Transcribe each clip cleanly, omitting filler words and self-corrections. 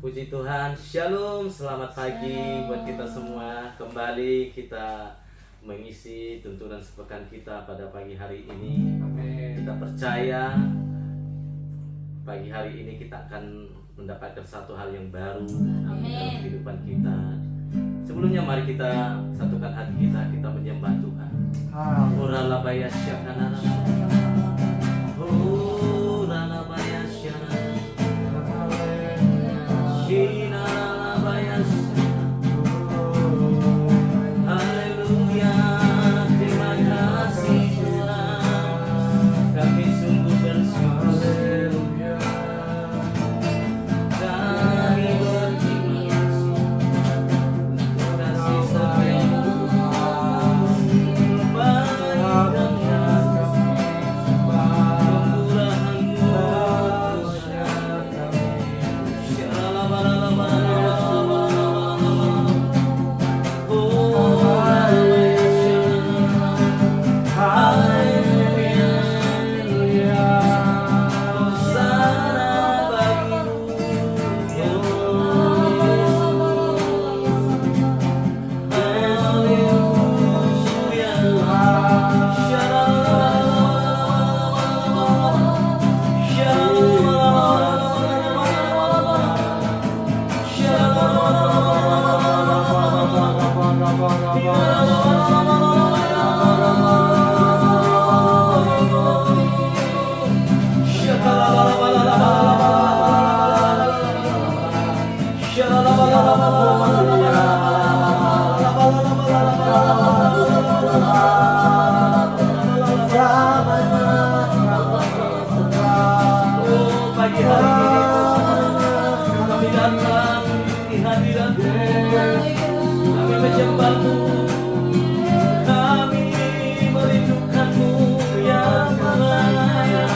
Puji Tuhan, Shalom, selamat pagi buat kita semua. Kembali kita mengisi tuntunan sepekan kita pada pagi hari ini. Amin. Kita percaya pagi hari ini kita akan mendapatkan satu hal yang baru dalam kehidupan kita. Sebelumnya mari kita satukan hati kita menyembah Tuhan. Oralabaya syakanana. Oralabaya syakanana. Haleluya, terima kasih Tuhan, kami sungguh bersyukur, kami berterima kasih sayang-Mu, baik dan pagi hari ini kami datang di hadirat-Mu, kami menyembah-Mu, kami merindukan-Mu yang mulia.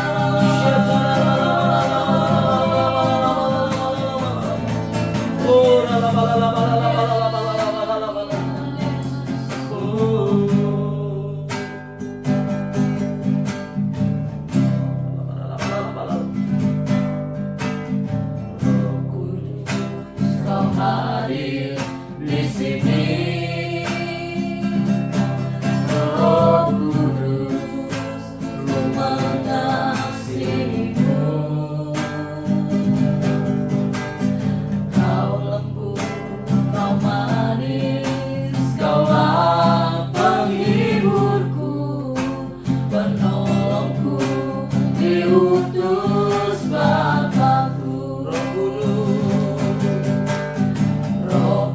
Hadir di sini, Roh Kudus, Ku mengasihi-Mu. Kau lembut, Kau manis, Kaulah penghiburku, penolongku, diutus Bapa-Ku. Roh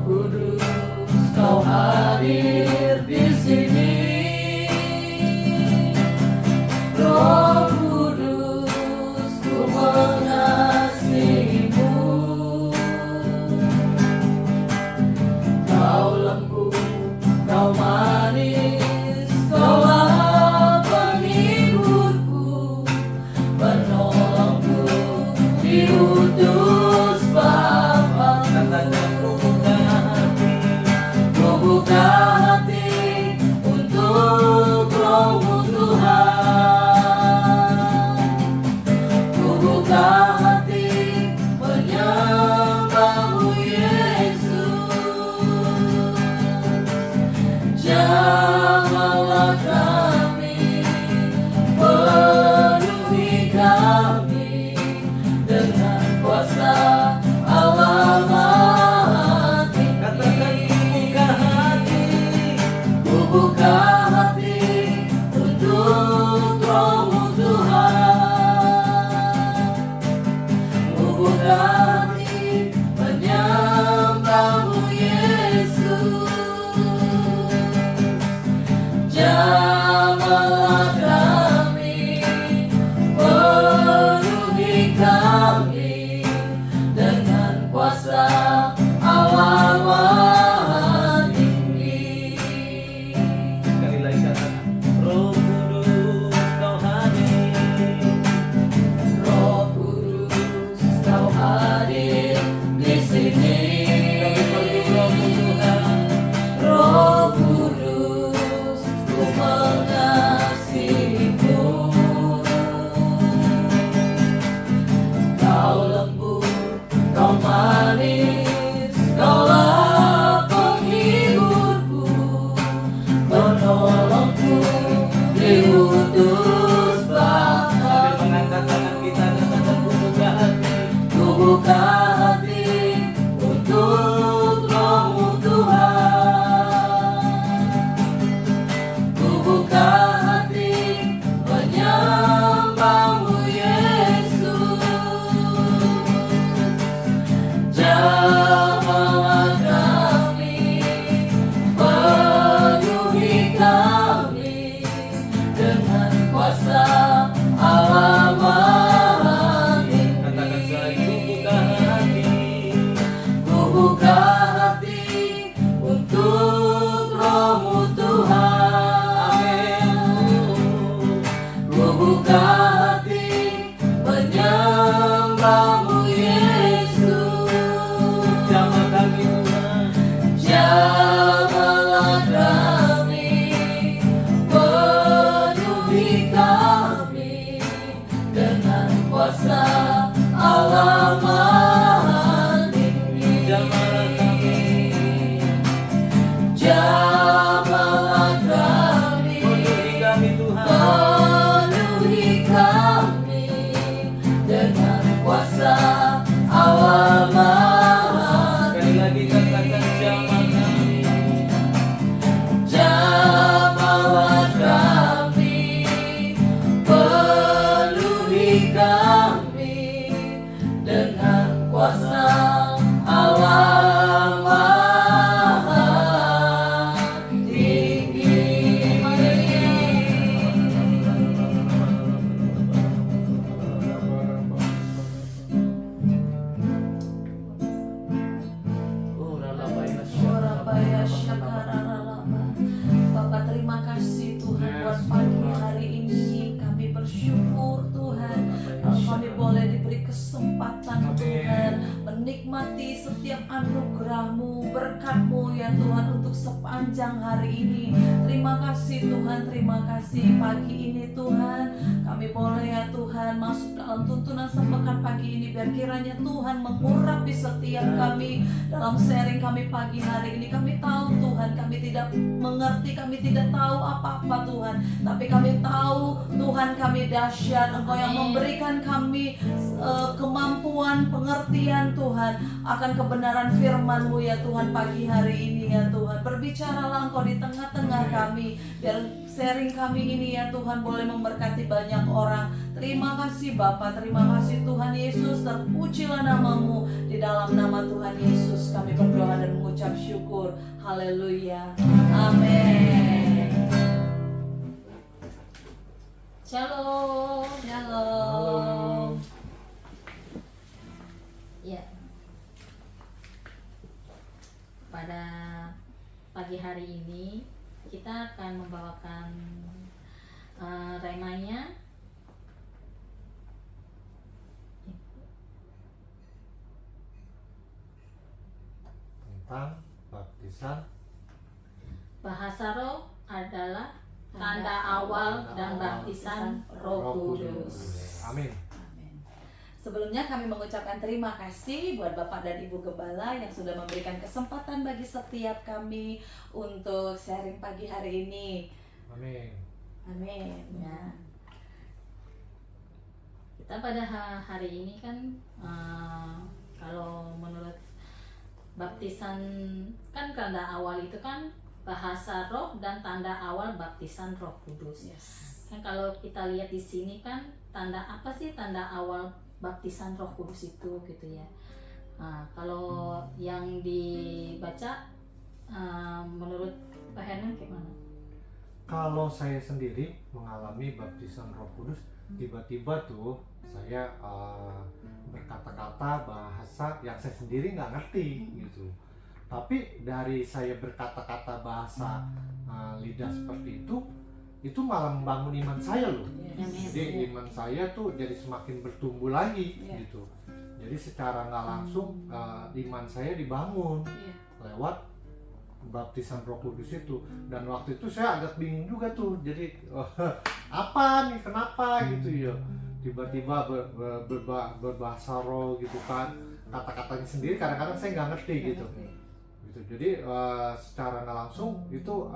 menikmati setiap anugerah-Mu, berkat-Mu ya Tuhan untuk sepanjang hari ini. Terima kasih Tuhan, terima kasih pagi ini Tuhan. Kami boleh ya Tuhan masuk dalam tuntunan sepekan pagi ini, biar kiranya Tuhan mengurapi setiap kami dalam sharing kami pagi hari ini. Kami tahu Tuhan, kami tidak mengerti, kami tidak tahu apa-apa Tuhan, tapi kami tahu Tuhan kami dahsyat. Engkau yang memberikan kami kemampuan, pengertian Tuhan akan kebenaran firman-Mu ya Tuhan pagi hari ini ya Tuhan. Berbicaralah Engkau di tengah-tengah kami, biar sharing kami ini ya Tuhan boleh memberkati banyak orang. Terima kasih Bapa, terima kasih Tuhan Yesus. Terpujilah nama-Mu. Di dalam nama Tuhan Yesus kami berdoa dan mengucap syukur. Haleluya. Amin. Shalom. Shalom. Ya. Pada pagi hari ini kita akan membawakan remanya tentang baptisan. bahasa roh adalah tanda awal dan baptisan Roh Kudus. Amin. Amin. Sebelumnya kami mengucapkan terima kasih buat Bapak dan Ibu Gembala yang sudah memberikan kesempatan bagi setiap kami untuk sharing pagi hari ini. Amin. Amin. Ya. Kita pada hari ini kan kalau menurut baptisan kan tanda awal itu kan bahasa roh dan tanda awal baptisan Roh Kudus. Yes. Kan kalau kita lihat di sini kan tanda apa sih tanda awal baptisan Roh Kudus itu gitu ya. Nah, kalau yang dibaca menurut Pak Hernan gimana? Kalau saya sendiri mengalami baptisan Roh Kudus, tiba-tiba tuh saya berkata-kata bahasa yang saya sendiri nggak ngerti gitu. Tapi dari saya berkata-kata bahasa lidah seperti itu malah membangun iman saya loh. Yes. Jadi iman saya tuh jadi semakin bertumbuh lagi Iya. gitu. Jadi secara nggak langsung iman saya dibangun Iya. lewat baptisan Roh Kudus itu. Dan waktu itu saya agak bingung juga tuh. Jadi apa nih, kenapa gitu ya? Tiba-tiba berbahasa roh gitu kan. Kata-katanya sendiri kadang-kadang saya nggak ngerti gitu. Jadi secara nggak langsung itu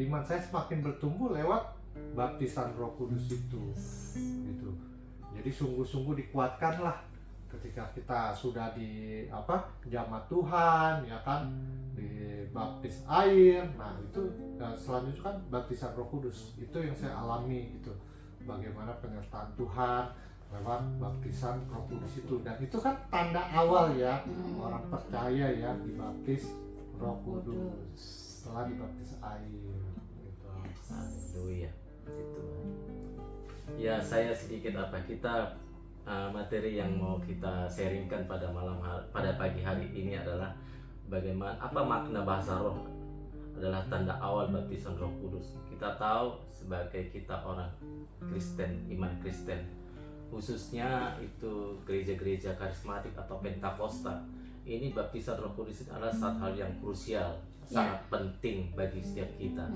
iman saya semakin bertumbuh lewat baptisan Roh Kudus itu gitu. Jadi sungguh-sungguh dikuatkanlah ketika kita sudah di jamah Tuhan ya kan, dibaptis air. Nah itu selanjutnya kan baptisan Roh Kudus itu yang saya alami gitu, bagaimana penyertaan Tuhan lewat baptisan Roh Kudus itu. Dan itu kan tanda awal ya orang percaya ya dibaptis Roh Kudus setelah dibaptis air gitu. Haleluya. Itu. Ya saya sedikit kita materi yang mau kita sharingkan pada pada pagi hari ini adalah bagaimana apa makna bahasa roh adalah tanda awal baptisan Roh Kudus. Kita tahu sebagai kita orang Kristen, iman Kristen, khususnya itu gereja-gereja karismatik atau Pentakosta, ini baptisan Roh Kudus adalah satu hal yang krusial, sangat penting bagi setiap kita.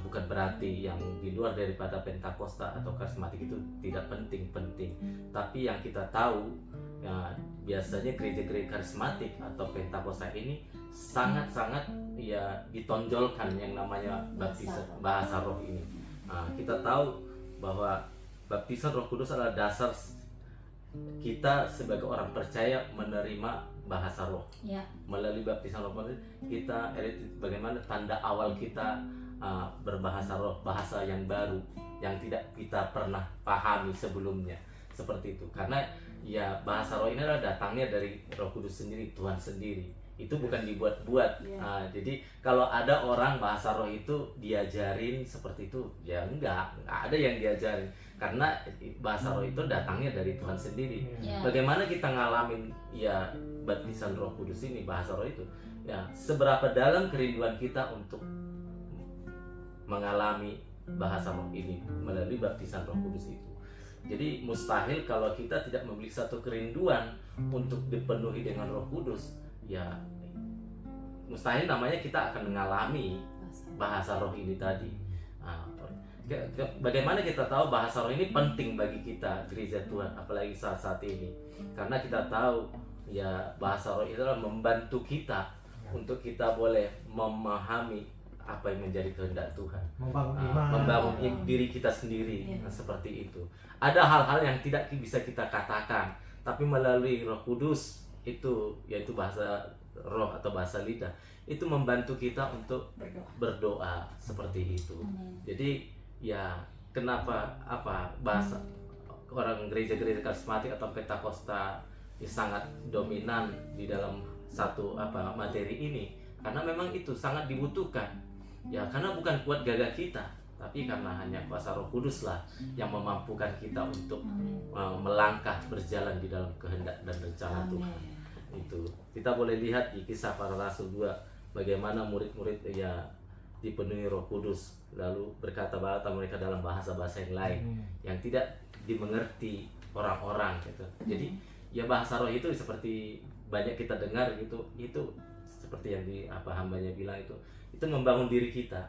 Bukan berarti yang di luar daripada Pentakosta atau karismatik itu tidak penting, tapi yang kita tahu ya, biasanya gereja-gereja karismatik atau Pentakosta ini sangat-sangat ya ditonjolkan yang namanya baptisan bahasa roh ini. Kita tahu bahwa baptisan Roh Kudus adalah dasar kita sebagai orang percaya menerima bahasa roh. Ya. Melalui baptisan Roh Kudus kita bagaimana tanda awal kita berbahasa roh, bahasa yang baru yang tidak kita pernah pahami sebelumnya, seperti itu. Karena ya bahasa roh ini adalah datangnya dari Roh Kudus sendiri, Tuhan sendiri. Itu bukan dibuat-buat. Jadi kalau ada orang bahasa roh itu diajarin seperti itu, ya enggak ada yang diajarin. Karena bahasa roh itu datangnya dari Tuhan sendiri. Ya. Bagaimana kita ngalamin ya baptisan Roh Kudus ini, bahasa roh itu? Ya, seberapa dalam kerinduan kita untuk mengalami bahasa roh ini melalui baptisan Roh Kudus itu. Jadi mustahil kalau kita tidak memiliki satu kerinduan untuk dipenuhi dengan Roh Kudus, ya mustahil namanya kita akan mengalami bahasa roh ini tadi. Nah, bagaimana kita tahu bahasa roh ini penting bagi kita gereja Tuhan, apalagi saat ini, karena kita tahu ya bahasa roh itu adalah membantu kita untuk kita boleh memahami apa yang menjadi kehendak Tuhan, Membangun iman. membangun diri kita sendiri. Nah, seperti itu. Ada hal-hal yang tidak bisa kita katakan, tapi melalui Roh Kudus itu, yaitu bahasa roh atau bahasa lidah, itu membantu kita untuk berdoa seperti itu. Jadi ya kenapa bahasa orang gereja-gereja karismatik atau Pentakosta sangat dominan di dalam satu materi ini, karena memang itu sangat dibutuhkan ya, karena bukan kuat gagah kita, tapi karena hanya kuasa Roh Kudus lah yang memampukan kita untuk melangkah berjalan di dalam kehendak dan rencana Tuhan. Itu kita boleh lihat di Kisah Para Rasul 2 bagaimana murid-murid ya dipenuhi Roh Kudus, lalu berkata-kata mereka dalam bahasa-bahasa yang lain yang tidak dimengerti orang-orang gitu. Jadi ya bahasa roh itu seperti banyak kita dengar gitu, itu seperti yang hambanya bilang itu membangun diri kita.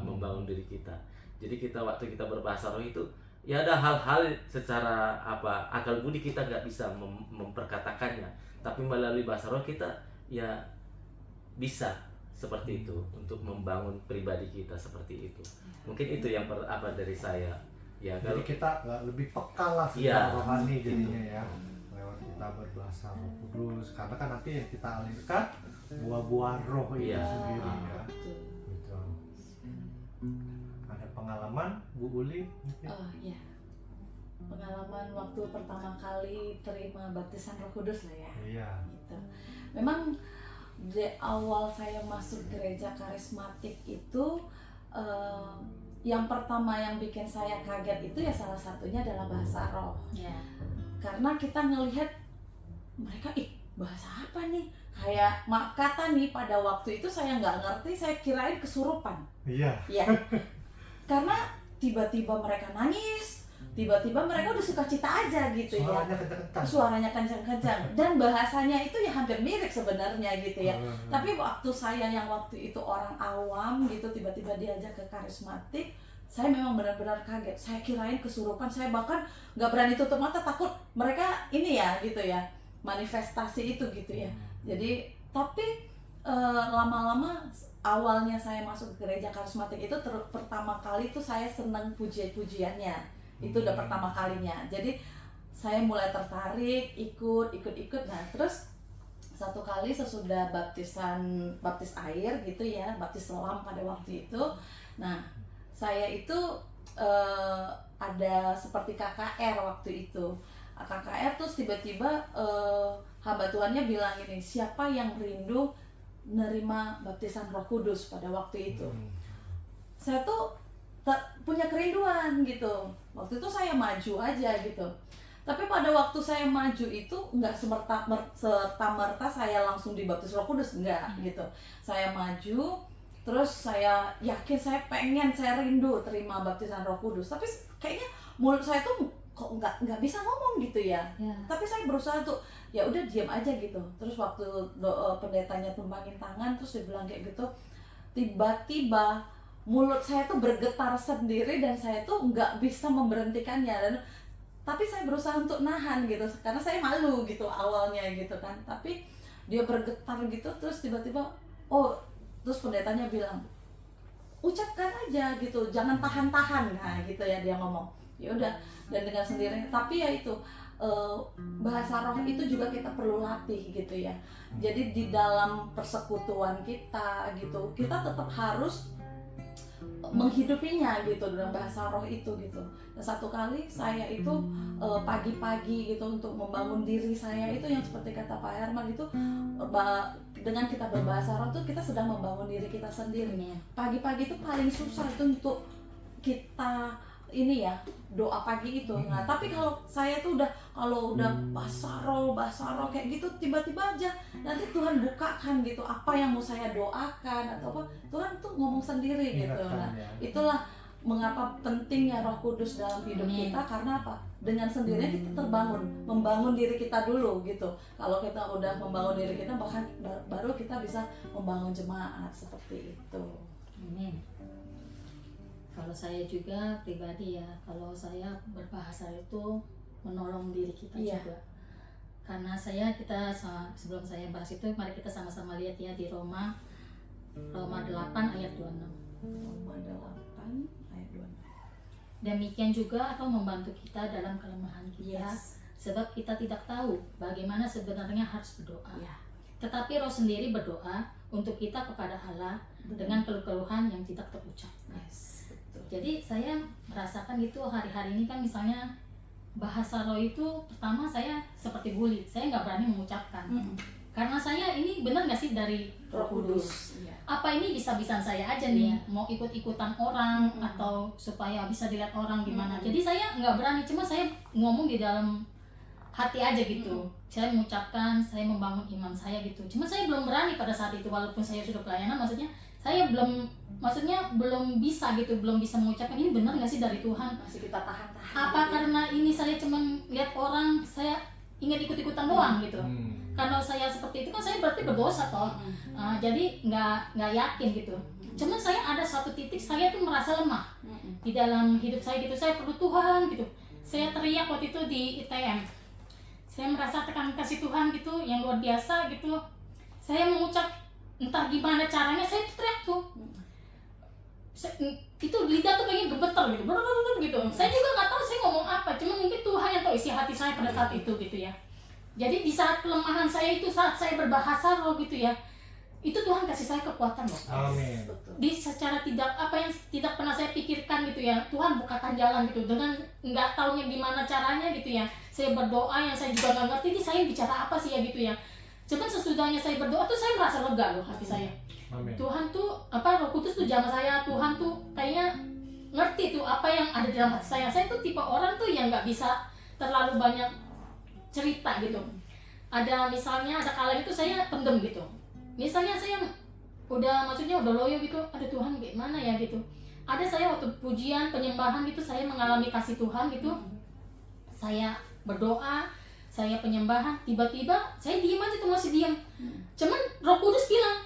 Membangun diri kita. Jadi waktu kita berbahasa roh itu ya ada hal-hal secara akal budi kita nggak bisa memperkatakannya, tapi melalui bahasa roh kita ya bisa seperti itu untuk membangun pribadi kita seperti itu. Mungkin itu yang dari saya. Ya, Jadi kita lebih peka lah secara rohani jadinya ya, lewat kita berbahasa Roh Kudus, karena kan nanti yang kita alirkan buah-buah roh itu sendiri ya. Gitu. Ada pengalaman Bu Uli mungkin? Oh iya, pengalaman waktu pertama kali terima baptisan Roh Kudus lah ya. Iya. Gitu. Memang di awal saya masuk gereja karismatik itu yang pertama yang bikin saya kaget itu ya salah satunya adalah bahasa roh. Karena kita ngelihat mereka, bahasa apa nih? Kayak kata nih pada waktu itu saya nggak ngerti, saya kirain kesurupan. Iya. Ya. Karena tiba-tiba mereka nangis, tiba-tiba mereka udah sukacita aja gitu ya. Suaranya kencang-kencang. Suaranya kencang-kencang dan bahasanya itu ya hampir mirip sebenarnya gitu ya. Tapi waktu saya yang waktu itu orang awam gitu tiba-tiba diajak ke karismatik, saya memang benar-benar kaget. Saya kirain kesurupan, saya bahkan nggak berani tutup mata, takut mereka ini ya gitu ya, manifestasi itu gitu ya. Jadi tapi lama-lama awalnya saya masuk ke gereja karismatik itu pertama kali tuh saya senang pujiannya. Itu udah pertama kalinya. Jadi saya mulai tertarik, ikut. Nah, terus satu kali sesudah baptis air gitu ya, baptis selam pada waktu itu. Nah, saya itu ada seperti KKR waktu itu. KKR terus tiba-tiba hamba Tuhannya bilang ini, siapa yang rindu nerima baptisan Roh Kudus pada waktu itu. Saya tuh punya kerinduan gitu. Waktu itu saya maju aja gitu. Tapi pada waktu saya maju itu nggak serta-merta saya langsung dibaptis Roh Kudus, enggak gitu. Saya maju, terus saya yakin saya rindu terima baptisan Roh Kudus. Tapi kayaknya mulut saya tuh kok nggak bisa ngomong gitu ya. Tapi saya berusaha tuh ya udah diam aja gitu. Terus waktu pendetanya tumbangin tangan terus dia bilang kayak gitu, tiba-tiba mulut saya tuh bergetar sendiri dan saya tuh nggak bisa memberhentikannya. Tapi saya berusaha untuk nahan gitu karena saya malu gitu awalnya gitu kan. Tapi dia bergetar gitu terus tiba-tiba terus pendetanya bilang, ucapkan aja gitu, jangan tahan-tahan. Nah gitu ya dia ngomong. Ya udah, dan dengan sendirinya. Tapi ya itu bahasa roh itu juga kita perlu latih gitu ya. Jadi di dalam persekutuan kita gitu, kita tetap harus menghidupinya gitu dalam bahasa roh itu gitu. Dan satu kali saya itu pagi-pagi gitu untuk membangun diri saya itu yang seperti kata Pak Herman itu, dengan kita berbahasa roh itu kita sedang membangun diri kita sendiri. Pagi-pagi itu paling susah itu untuk kita ini ya, doa pagi itu. Nah, tapi kalau saya tuh udah bahasa roh kayak gitu, tiba-tiba aja nanti Tuhan bukakan gitu apa yang mau saya doakan atau apa, Tuhan tuh ngomong sendiri gitu. Nah, itulah mengapa pentingnya Roh Kudus dalam hidup Amin. kita, karena apa? Dengan sendirinya kita terbangun, membangun diri kita dulu gitu. Kalau kita udah membangun diri kita, bahkan baru kita bisa membangun jemaat seperti itu. Amin. Kalau saya juga pribadi ya, kalau saya berbahasa itu menolong diri kita Iya. juga. Karena sebelum saya bahas itu, mari kita sama-sama lihat ya di Roma 8 ayat 26. Roma 8 ayat 26. Demikian juga akan membantu kita dalam kelemahan kita, Yes. sebab kita tidak tahu bagaimana sebenarnya harus berdoa. Ya. Tetapi Roh sendiri berdoa untuk kita kepada Allah dengan keluh-keluhan yang tidak terucap. Yes, betul. Jadi saya merasakan gitu hari-hari ini kan, misalnya bahasa roh itu pertama saya seperti bully, saya nggak berani mengucapkan. Karena saya ini benar nggak sih dari Roh Kudus? Iya. Apa ini bisa-bisaan saya aja nih, mau ikut-ikutan orang atau supaya bisa dilihat orang gimana. Jadi saya nggak berani, cuma saya ngomong di dalam hati aja gitu. Saya mengucapkan, saya membangun iman saya gitu. Cuma saya belum berani pada saat itu, walaupun saya sudah pelayanan, maksudnya saya belum bisa gitu, belum bisa mengucapkan ini benar nggak sih dari Tuhan. Masih kita tahan-tahan. Apa karena ini saya cuma lihat orang, saya ingin ikut-ikutan doang gitu. Karena saya seperti itu kan saya berarti berdosa toh. Jadi nggak yakin gitu. Cuma saya ada satu titik saya tuh merasa lemah di dalam hidup saya gitu. Saya perlu Tuhan gitu. Saya teriak waktu itu di ITM. Saya merasa tekanan kasih Tuhan gitu yang luar biasa gitu. Saya mengucap entah gimana caranya, saya teriak tuh. Itu lidah tuh kayaknya gemeter gitu, gitu. Saya juga nggak tahu saya ngomong apa. Cuma mungkin Tuhan yang tahu isi hati saya pada saat itu gitu ya. Jadi di saat kelemahan saya itu, saat saya berbahasa roh gitu ya, itu Tuhan kasih saya kekuatan loh. Amin. Di secara apa yang tidak pernah saya pikirkan gitu ya, Tuhan bukakan jalan gitu, dengan nggak taunya gimana caranya gitu ya. Saya berdoa yang saya juga nggak ngerti, ini saya bicara apa sih ya gitu ya. Cuman sesudahnya saya berdoa tuh saya merasa lega loh hati saya. Amin. Tuhan tuh Roh Kudus tuh jamah saya, Tuhan tuh kayaknya ngerti tuh apa yang ada di dalam hati saya. Saya tuh tipe orang tuh yang nggak bisa terlalu banyak cerita gitu. Misalnya ada kalanya tuh saya pendem gitu. Misalnya saya udah loyo gitu, ada Tuhan gimana ya gitu. Ada saya waktu pujian, penyembahan gitu, saya mengalami kasih Tuhan gitu. Saya berdoa, saya penyembahan, tiba-tiba saya diem aja tuh, masih diem. Cuman Roh Kudus bilang,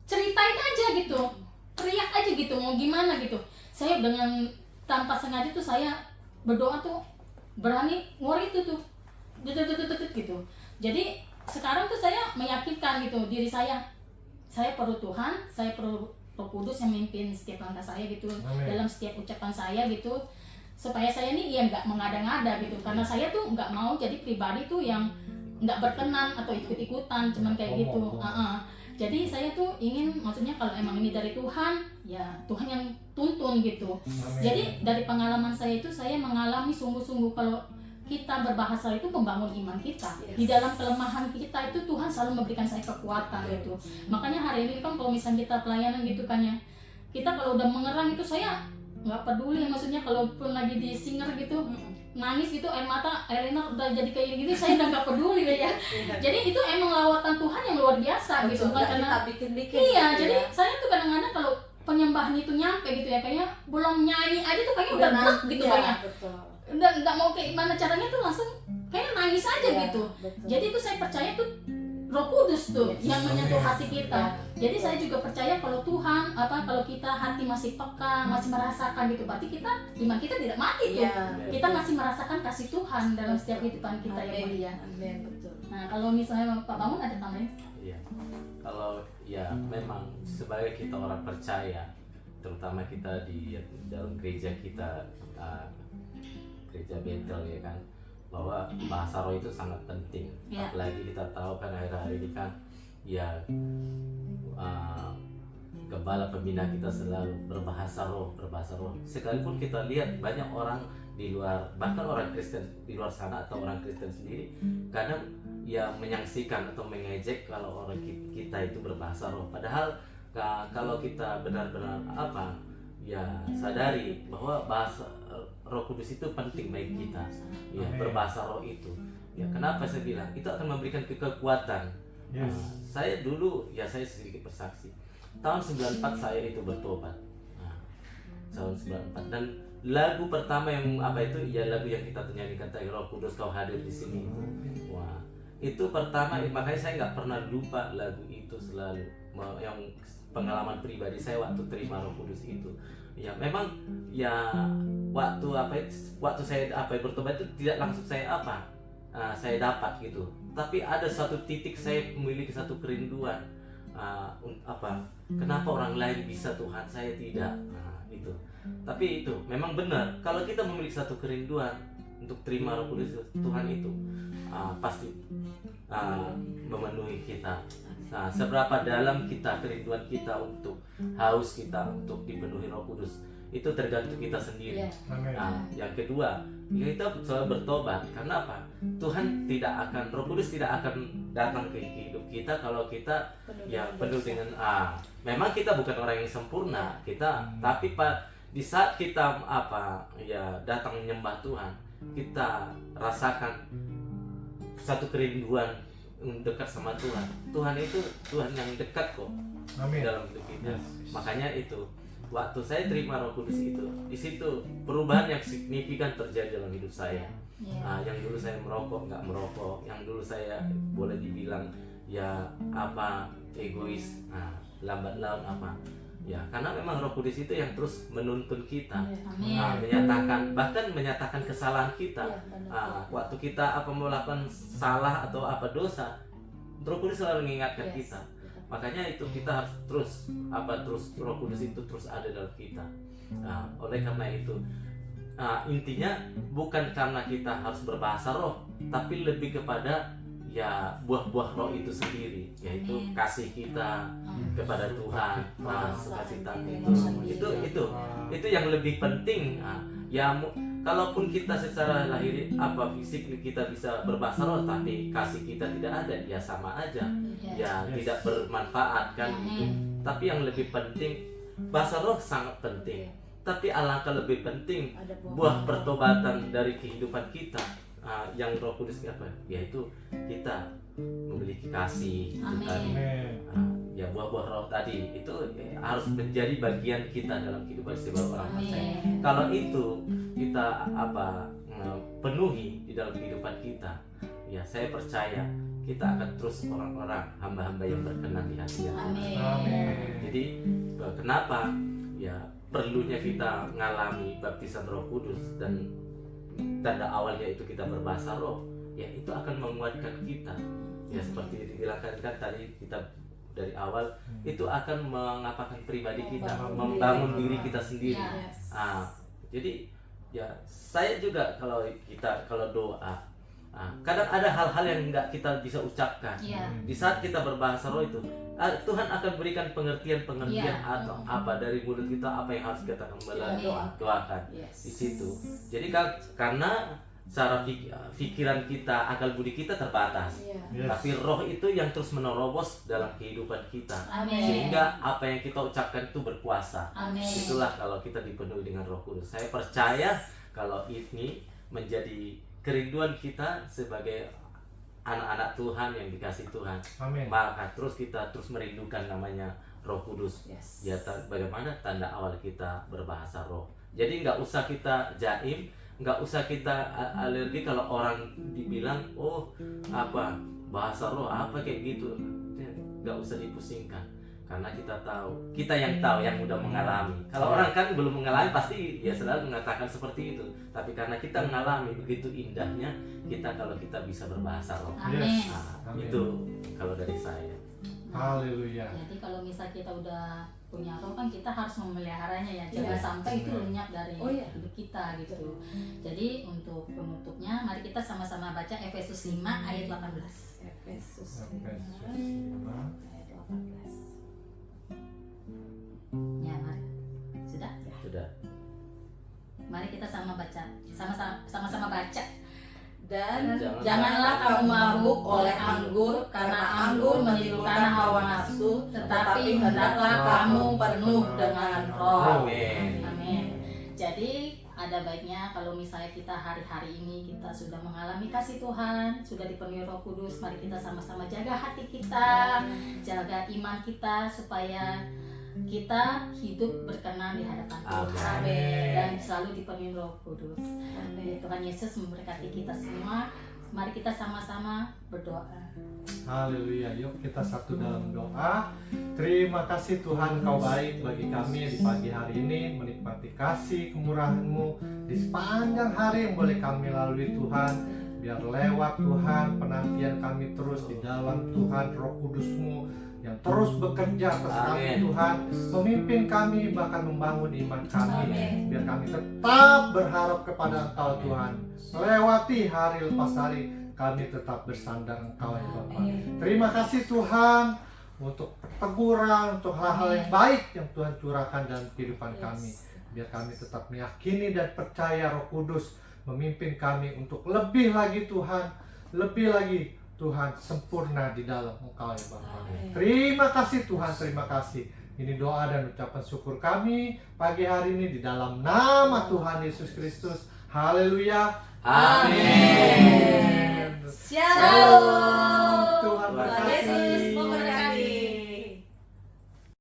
ceritain aja gitu, teriak aja gitu, mau gimana gitu. Saya dengan tanpa sengaja tuh saya berdoa tuh berani ngeluar itu tuh gitu. Jadi sekarang tuh saya meyakinkan gitu diri saya perlu Tuhan, saya perlu Roh Kudus yang memimpin setiap langkah saya gitu. Amin. Dalam setiap ucapan saya gitu, supaya saya nih ya nggak mengada-ngada gitu. Karena saya tuh nggak mau jadi pribadi tuh yang nggak berkenan atau ikut-ikutan cuman kayak gitu. Jadi saya tuh ingin, maksudnya kalau emang ini dari Tuhan, ya Tuhan yang tuntun gitu. Amin. Jadi dari pengalaman saya itu, saya mengalami sungguh-sungguh kalau kita berbahasa itu membangun iman kita. Di dalam kelemahan kita itu Tuhan selalu memberikan saya kekuatan gitu. Makanya hari ini kan kalau misalnya kita pelayanan gitu kan ya, kita kalau udah mengerang itu saya nggak peduli, maksudnya kalaupun lagi di singer gitu nangis gitu, air liur udah jadi kayak gini, saya udah nggak peduli ya. Jadi itu emang lawatan Tuhan yang luar biasa gitu, bukan karena kita bikin-bikin. iya. gitu Jadi ya. saya tuh kadang-kadang kalau penyembahan itu nyampe gitu ya, kayaknya belum nyanyi aja tuh kayaknya udah Benar, blek gitu iya, kayaknya. betul. Udah nggak mau kayak gimana caranya tuh langsung kayak nangis aja Iya, gitu. betul. Jadi itu saya percaya tuh Roh Kudus tuh yang menyentuh hati kita. Ya. Jadi saya juga percaya kalau Tuhan kalau kita hati masih peka, masih merasakan gitu, berarti iman kita tidak mati tuh. Iya. Kita masih merasakan kasih Tuhan dalam setiap kehidupan kita ya Amin. mulia. Amin, betul. Nah kalau misalnya Pak Bangun ada tambahin? Iya. Kalau ya memang sebagai kita orang percaya, terutama kita di dalam gereja kita, gereja Betel ya kan, bahwa bahasa roh itu sangat penting. Ya. Apalagi kita tahu kan akhir-akhir ini kan ya gembala pembina kita selalu berbahasa roh. Sekalipun kita lihat banyak orang di luar, bahkan orang Kristen di luar sana atau orang Kristen sendiri kadang ya menyaksikan atau mengejek kalau orang kita itu berbahasa roh. Padahal kalau kita benar-benar ya sadari bahwa bahasa Roh Kudus itu penting bagi kita, ya berbahasa roh itu. Ya kenapa saya bilang itu akan memberikan kekuatan. Yes. Saya dulu ya saya sedikit bersaksi. Tahun 94 saya itu bertobat. Nah, tahun 94. Dan lagu pertama yang apa itu ya lagu yang kita nyanyikan tadi, Roh Kudus Kau Hadir di Sini. Wah, itu pertama, makanya saya nggak pernah lupa lagu itu selalu. Yang pengalaman pribadi saya waktu terima Roh Kudus itu, ya memang ya waktu saya bertobat itu tidak langsung saya dapat gitu, tapi ada satu titik saya memiliki satu kerinduan, kenapa orang lain bisa Tuhan, saya tidak, itu. Tapi itu memang benar, kalau kita memiliki satu kerinduan untuk terima Roh Kudus Tuhan itu pasti memenuhi kita. Nah, seberapa dalam kita kerinduan kita untuk haus kita untuk dipenuhi Roh Kudus itu tergantung kita sendiri. Iya. Nah, yang kedua, kita selalu bertobat. Karena apa? Tuhan tidak akan, Roh Kudus tidak akan datang ke hidup kita kalau kita penuh dengan memang kita bukan orang yang sempurna, kita tapi di saat kita datang menyembah Tuhan, kita rasakan satu kerinduan dekat sama Tuhan. Tuhan itu Tuhan yang dekat kok. Amin. Dalam hidup kita. Yes. Makanya itu waktu saya terima Roh Kudus itu, di situ perubahan yang signifikan terjadi dalam hidup saya. Yang dulu saya merokok nggak merokok, yang dulu saya boleh dibilang egois, lambat laun ya karena memang Roh Kudus itu yang terus menuntun kita, menyatakan kesalahan kita. Waktu kita melakukan salah atau dosa, Roh Kudus selalu mengingatkan kita. Makanya itu kita harus terus Roh Kudus itu terus ada dalam kita. Oleh karena itu intinya bukan karena kita harus berbahasa roh, tapi lebih kepada buah-buah roh itu sendiri, yaitu kasih kita kepada Tuhan, sukacita itu yang lebih penting. Kalaupun kita secara lahir fisik kita bisa berbahasa roh, tapi kasih kita tidak ada, ya sama aja, tidak bermanfaat kan. Tapi yang lebih penting, bahasa roh sangat penting, tapi alangkah lebih penting buah pertobatan dari kehidupan kita. Yang Roh Kudus yaitu kita memiliki kasih itu tadi. Buah-buah roh tadi itu harus menjadi bagian kita dalam kehidupan sebagai orang percaya. Kalau itu kita penuhi di dalam kehidupan kita, ya saya percaya kita akan terus orang-orang hamba-hamba yang berkenan di hati Allah. Jadi kenapa perlunya kita mengalami baptisan Roh Kudus, dan tanda awalnya itu kita berbahasa roh, itu akan menguatkan kita. Seperti dibilangkan kan tadi kita dari awal, itu akan mengapakan pribadi kita, membangun diri kita sendiri. Jadi saya juga kalau doa, kadang ada hal-hal yang nggak kita bisa ucapkan. Di saat kita berbahasa roh itu, Tuhan akan berikan pengertian atau dari mulut kita apa yang harus kita doakan di situ. Jadi karena cara pikiran kita, akal budi kita terbatas, tapi roh itu yang terus menerobos dalam kehidupan kita, sehingga apa yang kita ucapkan itu berkuasa. Itulah kalau kita dipenuhi dengan Roh Kudus. Saya percaya kalau ini menjadi kerinduan kita sebagai anak-anak Tuhan yang dikasih Tuhan. Maka kita terus merindukan namanya Roh Kudus. Bagaimana tanda awal kita berbahasa roh. Jadi nggak usah kita jaim, nggak usah kita alergi kalau orang dibilang bahasa roh kayak gitu, nggak usah dipusingkan, karena kita yang tahu yang udah mengalami. Kalau orang kan belum mengalami pasti selalu mengatakan seperti itu, tapi karena kita mengalami begitu indahnya kalau kita bisa berbahasa roh. Itu kalau dari saya. Haleluya. Jadi kalau misal kita udah punya roh kan kita harus memeliharanya jangan sampai itu lenyap dari hidup kita gitu. Jadi untuk penutupnya, mari kita sama-sama baca Efesus 5 ayat 18. Efesus 5 ayat 18. Mari. Sudah? Sudah. Mari kita sama-sama baca. Dan janganlah kamu mabuk oleh anggur, karena anggur menimbulkan hawa nafsu, tetapi hendaklah kamu penuh dengan roh. Amin. Jadi ada baiknya kalau misalnya kita hari-hari ini kita sudah mengalami kasih Tuhan, sudah dipenuhi Roh Kudus, mari kita sama-sama jaga hati kita, jaga iman kita supaya kita hidup berkenan di hadapan Tuhan. Amin. Dan selalu dipenuhi Roh Kudus. Tuhan Yesus memberkati kita semua. Mari kita sama-sama berdoa. Haleluya. Yuk kita satu dalam doa. Terima kasih Tuhan, Kau baik bagi kami di pagi hari ini, menikmati kasih kemurahan-Mu di sepanjang hari yang boleh kami lalui Tuhan. Biar lewat Tuhan penantian kami terus di dalam Tuhan, Roh Kudus-Mu yang terus bekerja atas kami Amin. Tuhan, memimpin kami bahkan membangun iman kami. Amin. Biar kami tetap berharap kepada Engkau Tuhan. Melewati hari lepas hari, kami tetap bersandar Engkau ya Bapa. Amin. Terima kasih Tuhan untuk teguran, untuk hal-hal yang baik yang Tuhan curahkan dalam kehidupan kami. Biar kami tetap meyakini dan percaya Roh Kudus memimpin kami untuk lebih lagi Tuhan, lebih lagi Tuhan sempurna di dalam Engkau ya Bapa. Amin. Terima kasih Tuhan, terima kasih. Ini doa dan ucapan syukur kami pagi hari ini di dalam nama Tuhan Yesus Kristus. Haleluya. Amin. Shalom.